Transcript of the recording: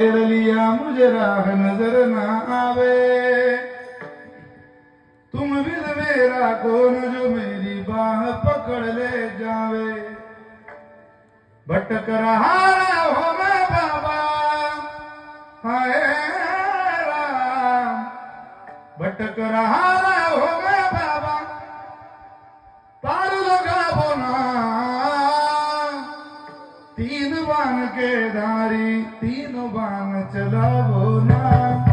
लिया मुझे राह नजर ना आवे, तुम बिन मेरा कौन जो मेरी बाह पकड़ ले जावे। भटक रहा हो मैं बाबा, हाय राम, भटक रहा हो मैं बाबा, पार लगावो ना तीन बाण के धारी, तीन बाण चलावो ना।